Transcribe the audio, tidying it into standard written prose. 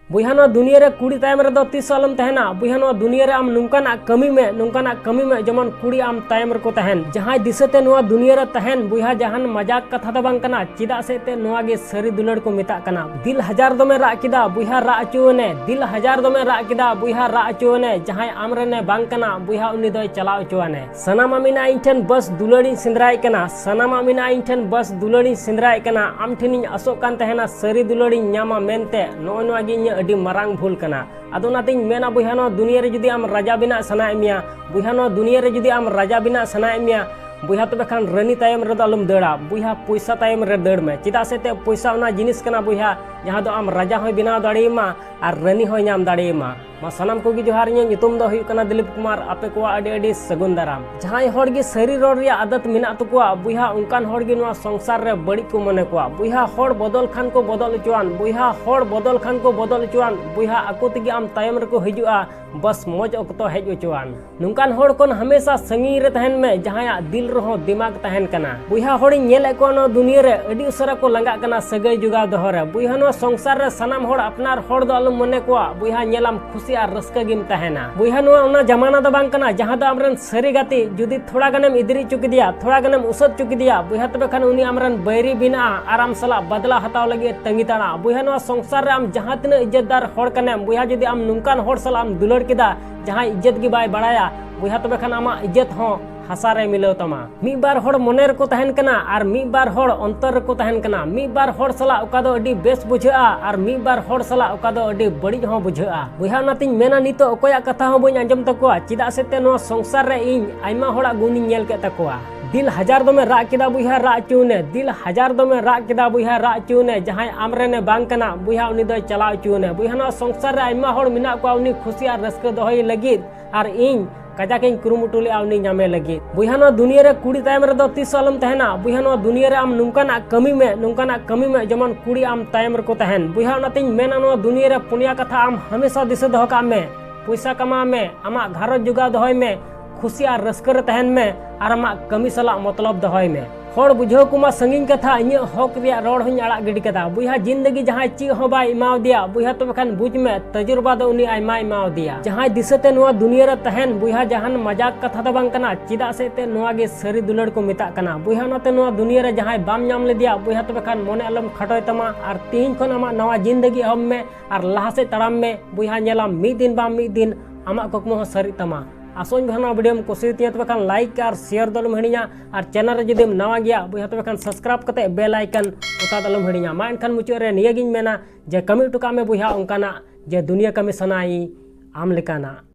बुहा no दुनिया रे कुड़ी तायम रे दो तीस आलम तहना बुहा नो दुनिया रे आम नुंकाना कमी में जमन कुड़ी आम तायम रे को तहन जहां दिसते नुआ दुनिया रे तहन बुहा जहान मजाक कथा द बांग कना चिदा से ते नुआ गे सरी दुलड़ को मेता कना दिल हजार दमे रा किदा बुहा रा अचुने दिल हजार दमे रा किदा बुहा रा अचुने जहां आम रे ने बांग कना बुहा उनी दोय चलाव अचुने सनाम अमीना इंठन बस दुलड़ी सिंदराय कना सनाम अमीना इंठन बस दुलड़ी सिंदराय कना आम ठिनी असोक कान तहना सरी दुलड़ी न्यामा मेनते नो नुआ गे अडी मरांग भूल कना अदो नातिन मेना बुहा नो दुनिया रे जुदी आम राजा बिना सनाय मिया बुहा नो दुनिया रे जुदी आम राजा बिना सनाय मिया बुहा तबे खान रानी तायम रे आलम दड़ा बुहा पैसा तायम रे दड़ में चिदा से ते पैसा उना जिनिस कना बुहा जहां दो आम राजा होय बिना दाड़ेमा और रानी होय नाम दाड़ेमा मा सनाम को जोहार नितुम दो हुयु कना दिलीप कुमार आपे को अडी अडी सगुन दाराम जहां हर गे सरी रोड रे आदत मिना तकुआ बुहा उनकान हर गे नुआ संसार रे बड़ी को मने कुआ बुहा हर बदल खान को बदल चुआन बुहा हर बदल खान को बदल चुआन बुहा आको तगे आम तायम रे को हिजुआ बस मौज अक्तो हेज चुआन नुकान हर कोन हमेशा संगी रे तहन में जहां दिल रहो दिमाग तहन कना बुहा हर नेल को नो दुनिया रे अडी उसरा को लंगा कना सगई जुगा दो रे बुहा नो संसार रे सनाम हर अपनार हर दो आलम मने कुआ बुहा नेलाम खुशी और रस्का गिम तहना बुहा नुआ उना जमाना द बांग कना जहां द आमरन सरी गाती जुदी थोड़ा गनेम इदरी चुकी दिया थोड़ा गनेम उसद चुकी दिया बुहा तबे खान उनी आमरन बैरी बिना आराम सला बदला हताव लगे तंगी ताना बुहा नुआ संसार रे आम जहां तिना इज्जतदार हर कनेम बुहा जुदी आम नुकान हर सला आम दुलड़ किदा जहां इज्जत गी बाय बड़ाया बुहा तबे खान आमा इज्जत हो हसारे मिलो तमा मी बार हर मनेर को तहन कना और मी बार हर अंतर को तहन कना मी बार हर सला ओका दो अडी बेस बुझा और मी बार हर सला ओका दो अडी बड़ी हो बुझा बुहा नातिन मेना नितो ओकोया कथा हो बई अंजम तकोआ चिदा से ते नो संसार रे इन आइमा होड़ा गुनी नेल के तकोआ दिल हजार दमे रा किदा बुहा रा चुने दिल हजार दमे रा किदा बुहा रा चुने जहां आमरे ने बांग कना बुहा उनी दो चला चुने बुहा नो संसार रे आइमा होड़ मिना को उनी खुशी और रस्क दोहई लगी और इन कजा के कुरुमुटुले आवनी नामे लगी बुहा नो दुनिया रे कुड़ी तायम रे दो तीस आलम तहना बुहा नो दुनिया रे आम नुंकाना कमी में जमन कुड़ी आम तायम रे को तहन बुहा नातिन मेना नो दुनिया रे पुनिया कथा आम हमेशा दिसे दो का में पैसा कमा में आमा घारो जुगा दोहय में खुशी और रस्कर तहन में और आमा कमी सला मतलब दोहय में हर बुझो कुमा संगिन कथा इन हक रिया रोड हूँ आड़ा गिडी कदा बुहा जिंदगी जहां ची हो बाय इमाव दिया बुहा तबे खान बुझ में तजुर्बा दो उनी आइमा इमाव दिया जहां दिसते नुआ दुनिया रे तहन बुहा जहान मजाक कथा द बांग कना चिदा से ते नुआ गे सरी दुलड़ को मेता कना बुहा नते नुआ दुनिया रे जहां बाम नाम ले दिया बुहा तबे खान मोने अलम खटोय तमा और तीन खन आमा नवा जिंदगी हम में और लाहा से तड़ाम में बुहा नेला मिद दिन बाम मिद दिन आमा कुकमो सरी तमा आसोन भाना वीडियो में कुसियती तबे खान लाइक और शेयर दलम हड़िया और चैनल रे जदि नवा गया बुहा तबे खान सब्सक्राइब कते बेल आइकन उता दलम हड़िया मा एनखान मुचाद रे निया गिन मेना जे कमी टुका में बुहा उनकाना जे दुनिया कमी सनाई आम लेकाना।